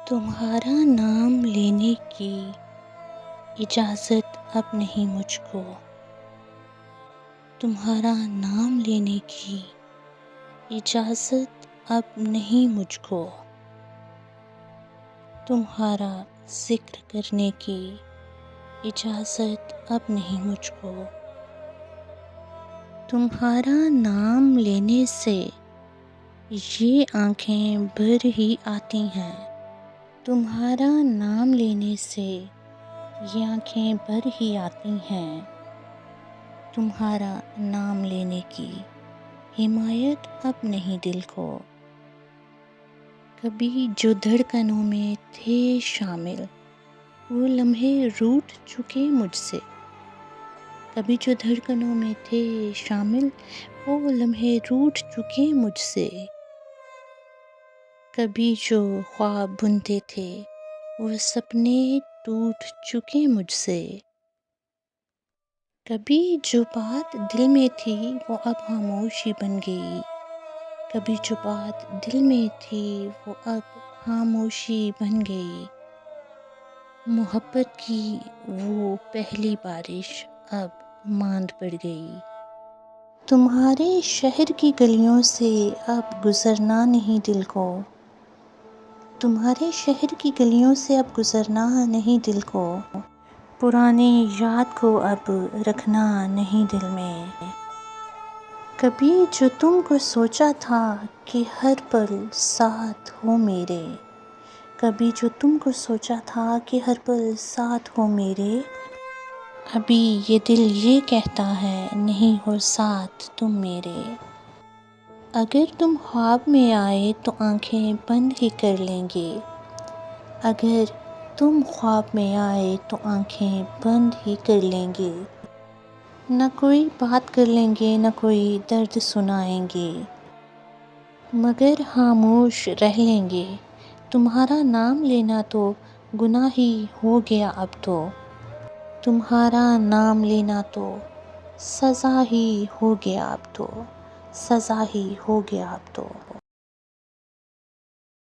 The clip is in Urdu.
تمہارا نام لینے کی اجازت اب نہیں مجھ کو، تمہارا نام لینے کی اجازت اب نہیں مجھ کو، تمہارا ذکر کرنے کی اجازت اب نہیں مجھ کو، تمہارا نام لینے سے یہ آنکھیں بھر ہی آتی ہیں، تمہارا نام لینے سے یہ آنکھیں بھر ہی آتی ہیں، تمہارا نام لینے کی حمایت اب نہیں دل کو، کبھی جو دھڑکنوں میں تھے شامل وہ لمحے روٹھ چکے مجھ سے، کبھی جو دھڑکنوں میں تھے شامل وہ لمحے روٹھ چکے مجھ سے، کبھی جو خواب بنتے تھے وہ سپنے ٹوٹ چکے مجھ سے، کبھی جو بات دل میں تھی وہ اب خاموشی بن گئی، کبھی جو بات دل میں تھی وہ اب خاموشی بن گئی، محبت کی وہ پہلی بارش اب ماند پڑ گئی، تمہارے شہر کی گلیوں سے اب گزرنا نہیں دل کو، تمہارے شہر کی گلیوں سے اب گزرنا نہیں دل کو، پرانی یاد کو اب رکھنا نہیں دل میں، کبھی جو تم کو سوچا تھا کہ ہر پل ساتھ ہو میرے، کبھی جو تم کو سوچا تھا کہ ہر پل ساتھ ہو میرے، ابھی یہ دل یہ کہتا ہے نہیں ہو ساتھ تم میرے، اگر تم خواب میں آئے تو آنکھیں بند ہی کر لیں گے، اگر تم خواب میں آئے تو آنکھیں بند ہی کر لیں گے، نہ کوئی بات کر لیں گے نہ کوئی درد سنائیں گے، مگر خاموش رہ لیں گے، تمہارا نام لینا تو گناہ ہی ہو گیا اب تو، تمہارا نام لینا تو سزا ہی ہو گیا اب تو، سزا ہی ہو گیا اب تو۔